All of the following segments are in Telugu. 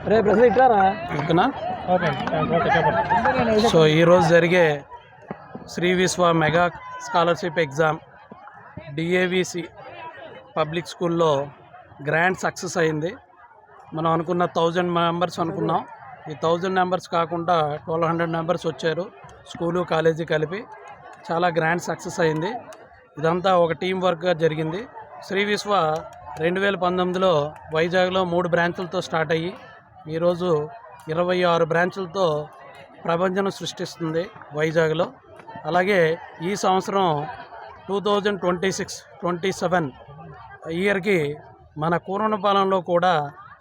ఓకేనా? సో ఈరోజు జరిగే శ్రీ విశ్వ మెగా స్కాలర్షిప్ ఎగ్జామ్ డిఏవిసి పబ్లిక్ స్కూల్లో గ్రాండ్ సక్సెస్ అయింది. మనం అనుకున్న 1000 మెంబర్స్ అనుకున్నాం. ఈ 1000 మెంబర్స్ కాకుండా 1200 మెంబర్స్ వచ్చారు, స్కూలు కాలేజీ కలిపి. చాలా గ్రాండ్ సక్సెస్ అయింది. ఇదంతా ఒక టీం వర్క్గా జరిగింది. శ్రీ విశ్వ 2019లో వైజాగ్లో 3 బ్రాంచులతో స్టార్ట్ అయ్యి ఈరోజు 26 బ్రాంచులతో ప్రపంచం సృష్టిస్తుంది వైజాగ్లో. అలాగే ఈ సంవత్సరం 2026-27 ఇయర్కి మన కూరనపాలెంలో కూడా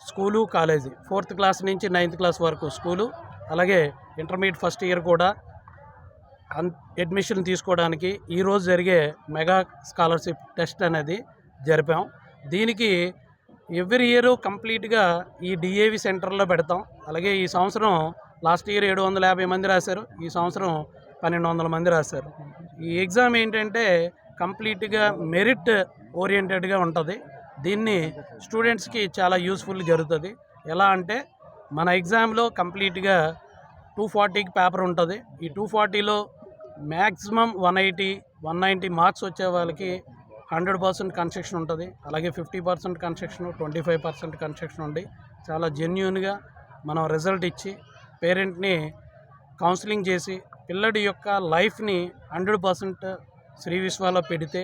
స్కూలు కాలేజీ 4th క్లాస్ నుంచి 9th క్లాస్ వరకు స్కూలు, అలాగే ఇంటర్మీడియట్ ఫస్ట్ ఇయర్ కూడా అడ్మిషన్ తీసుకోవడానికి ఈరోజు జరిగే మెగా స్కాలర్షిప్ టెస్ట్ అనేది జరిపాం. దీనికి ఎవ్రీ ఇయర్ కంప్లీట్గా ఈ డిఏవి సెంటర్లో పెడతాం. అలాగే ఈ సంవత్సరం లాస్ట్ ఇయర్ 750 మంది రాశారు, ఈ సంవత్సరం 1200 మంది రాశారు. ఈ ఎగ్జామ్ ఏంటంటే కంప్లీట్గా మెరిట్ ఓరియంటెడ్గా ఉంటుంది. దీన్ని స్టూడెంట్స్కి చాలా యూస్ఫుల్ జరుగుతుంది. ఎలా అంటే మన ఎగ్జామ్లో కంప్లీట్గా 240కి పేపర్ ఉంటుంది. ఈ 240లో మ్యాక్సిమం 180-190 మార్క్స్ వచ్చే వాళ్ళకి 100% కన్సెషన్ ఉంటుంది. అలాగే 50% కన్సెషన్, 25% కన్సెషన్ ఉండి చాలా జెన్యూన్గా మనం రిజల్ట్ ఇచ్చి పేరెంట్ని కౌన్సిలింగ్ చేసి పిల్లడి యొక్క లైఫ్ని 100% శ్రీ విశ్వాలో పెడితే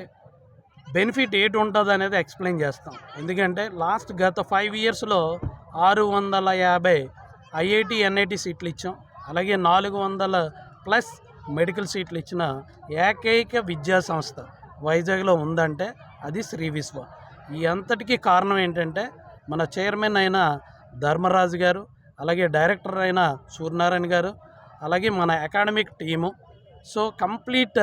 బెనిఫిట్ ఏంటి ఉంటుంది అనేది ఎక్స్ప్లెయిన్ చేస్తాం. ఎందుకంటే గత 5 ఇయర్స్లో 650 ఐఐటి ఎన్ఐటి సీట్లు ఇచ్చాం. అలాగే 400+ మెడికల్ సీట్లు ఇచ్చిన ఏకైక విద్యా సంస్థ వైజాగ్లో ఉందంటే అది శ్రీ విశ్వ. ఈ అంతటికీ కారణం ఏంటంటే మన చైర్మన్ అయిన ధర్మరాజు గారు, అలాగే డైరెక్టర్ అయిన సూర్యనారాయణ గారు, అలాగే మన academic team. So complete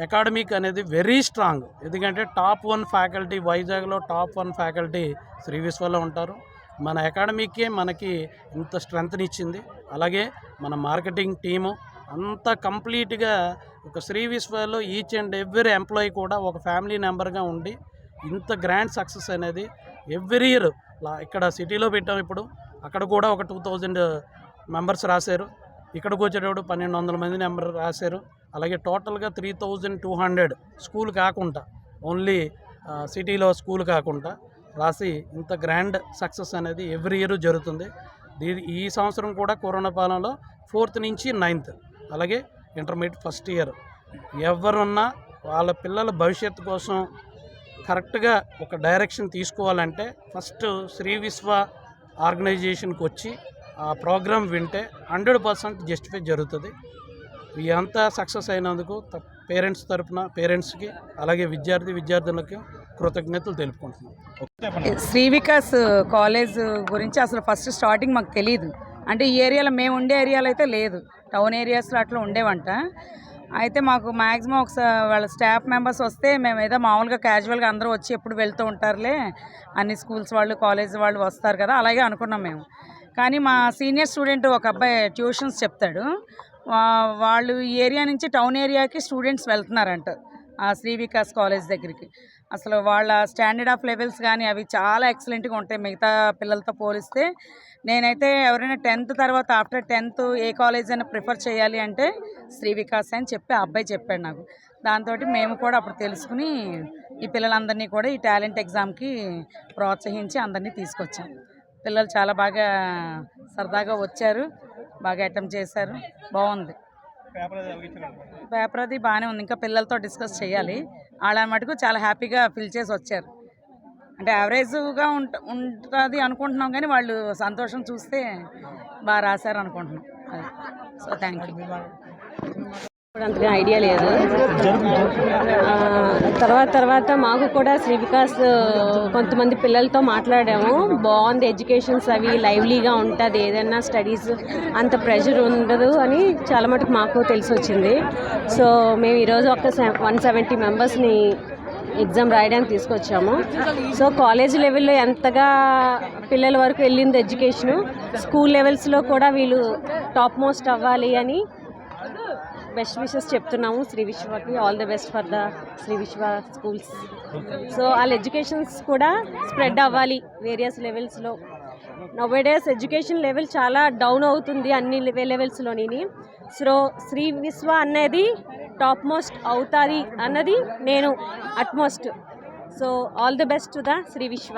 academic అనేది వెరీ స్ట్రాంగ్. ఎందుకంటే టాప్ 1 ఫ్యాకల్టీ వైజాగ్లో టాప్ 1 ఫ్యాకల్టీ శ్రీ విశ్వలో ఉంటారు. మన అకాడమికే మనకి ఇంత స్ట్రెంగ్త్ని ఇచ్చింది. అలాగే మన మార్కెటింగ్ టీము అంతా కంప్లీట్గా ఒక శ్రీ విశ్వలో ఈచ్ అండ్ ఎవ్రీ ఎంప్లాయీ కూడా ఒక ఫ్యామిలీ మెంబర్గా ఉండి ఇంత గ్రాండ్ సక్సెస్ అనేది ఎవ్రీ ఇయర్ ఇక్కడ సిటీలో పెట్టాం. ఇప్పుడు అక్కడ కూడా ఒక 2000 మెంబర్స్ రాశారు. ఇక్కడికి వచ్చేటప్పుడు 1200 మంది నెంబర్ రాశారు. అలాగే టోటల్గా 3200 స్కూల్ కాకుండా ఓన్లీ సిటీలో స్కూల్ కాకుండా రాసి ఇంత గ్రాండ్ సక్సెస్ అనేది ఎవ్రీ ఇయర్ జరుగుతుంది. ఈ సంవత్సరం కూడా కూరనపాలెంలో 4th నుంచి 9th, అలాగే ఇంటర్మీడియట్ ఫస్ట్ ఇయర్ ఎవరున్నా వాళ్ళ పిల్లల భవిష్యత్తు కోసం కరెక్ట్గా ఒక డైరెక్షన్ తీసుకోవాలంటే ఫస్ట్ శ్రీ విశ్వ ఆర్గనైజేషన్కి వచ్చి ఆ ప్రోగ్రామ్ వింటే 100% జస్టిఫై జరుగుతుంది. ఇదంతా సక్సెస్ అయినందుకు పేరెంట్స్ తరఫున పేరెంట్స్కి అలాగే విద్యార్థులకి కృతజ్ఞతలు తెలుపుకుంటున్నాం. శ్రీ వికాస్ కాలేజ్ గురించి అసలు ఫస్ట్ స్టార్టింగ్ మాకు తెలియదు. అంటే ఈ ఏరియాలో మేము ఉండే ఏరియాలో అయితే లేదు, టౌన్ ఏరియాస్లో అట్లా ఉండేవంట. అయితే మాకు మ్యాక్సిమం ఒకసారి వాళ్ళ స్టాఫ్ మెంబర్స్ వస్తే మేము ఏదో మామూలుగా క్యాజువల్గా అందరూ వచ్చి ఎప్పుడు వెళ్తూ ఉంటారులే, అన్ని స్కూల్స్ వాళ్ళు కాలేజ్ వాళ్ళు వస్తారు కదా, అలాగే అనుకున్నాం మేము. కానీ మా సీనియర్ స్టూడెంట్ ఒక అబ్బాయి ట్యూషన్స్ చెప్తాడు. వాళ్ళు ఈ ఏరియా నుంచి టౌన్ ఏరియాకి స్టూడెంట్స్ వెళ్తున్నారంట ఆ శ్రీ వికాస్ కాలేజ్ దగ్గరికి. అసలు వాళ్ళ స్టాండర్డ్ ఆఫ్ లెవెల్స్ కానీ అవి చాలా ఎక్సలెంట్గా ఉంటాయి మిగతా పిల్లలతో పోలిస్తే. నేనైతే ఎవరైనా 10th తర్వాత ఆఫ్టర్ 10th ఏ కాలేజ్ అయినా ప్రిఫర్ చేయాలి అంటే శ్రీ వికాస్ అని చెప్పి ఆ అబ్బాయి చెప్పాడు నాకు. దాంతో మేము కూడా అప్పుడు తెలుసుకుని ఈ పిల్లలందరినీ కూడా ఈ టాలెంట్ ఎగ్జామ్కి ప్రోత్సహించి అందరినీ తీసుకొచ్చాం. పిల్లలు చాలా బాగా సరదాగా వచ్చారు, బాగా అటెంప్ట్ చేశారు, బాగుంది. పేపర్ అది బాగానే ఉంది, ఇంకా పిల్లలతో డిస్కస్ చేయాలి. వాళ్ళ మటుకు చాలా హ్యాపీగా ఫిల్ చేసి వచ్చారు. అంటే యావరేజ్గా ఉంటుంది అనుకుంటున్నాం, కానీ వాళ్ళు సంతోషం చూస్తే బాగా రాశారు అనుకుంటున్నాం. అది సో థ్యాంక్ యూ. అంతగా ఐడియా లేదు. తర్వాత మాకు కూడా శ్రీ వికాస్ కొంతమంది పిల్లలతో మాట్లాడాము. బాగుంది, ఎడ్యుకేషన్స్ అవి లైవ్లీగా ఉంటుంది, ఏదైనా స్టడీస్ అంత ప్రెషర్ ఉండదు అని చాలా మటుకు మాకు తెలిసి వచ్చింది. సో మేము ఈరోజు ఒక 170 మెంబర్స్ని ఎగ్జామ్ రాయడానికి తీసుకొచ్చాము. సో కాలేజ్ లెవెల్లో ఎంతగా పిల్లల వరకు వెళ్ళింది ఎడ్యుకేషను, స్కూల్ లెవెల్స్లో కూడా వీళ్ళు టాప్ మోస్ట్ అవ్వాలి అని బెస్ట్ విషెస్ చెప్తున్నాము శ్రీ విశ్వకి. All the best for the Shri Viswa schools. So వాళ్ళ ఎడ్యుకేషన్స్ కూడా స్ప్రెడ్ అవ్వాలి వేరియస్ లెవెల్స్లో. నౌవేడేస్ ఎడ్యుకేషన్ లెవెల్ చాలా డౌన్ అవుతుంది అన్ని లెవెల్స్లోని. సో శ్రీ విశ్వ అనేది టాప్ మోస్ట్ అవుతుంది అన్నది నేను utmost. So all the best to the Shri విశ్వ.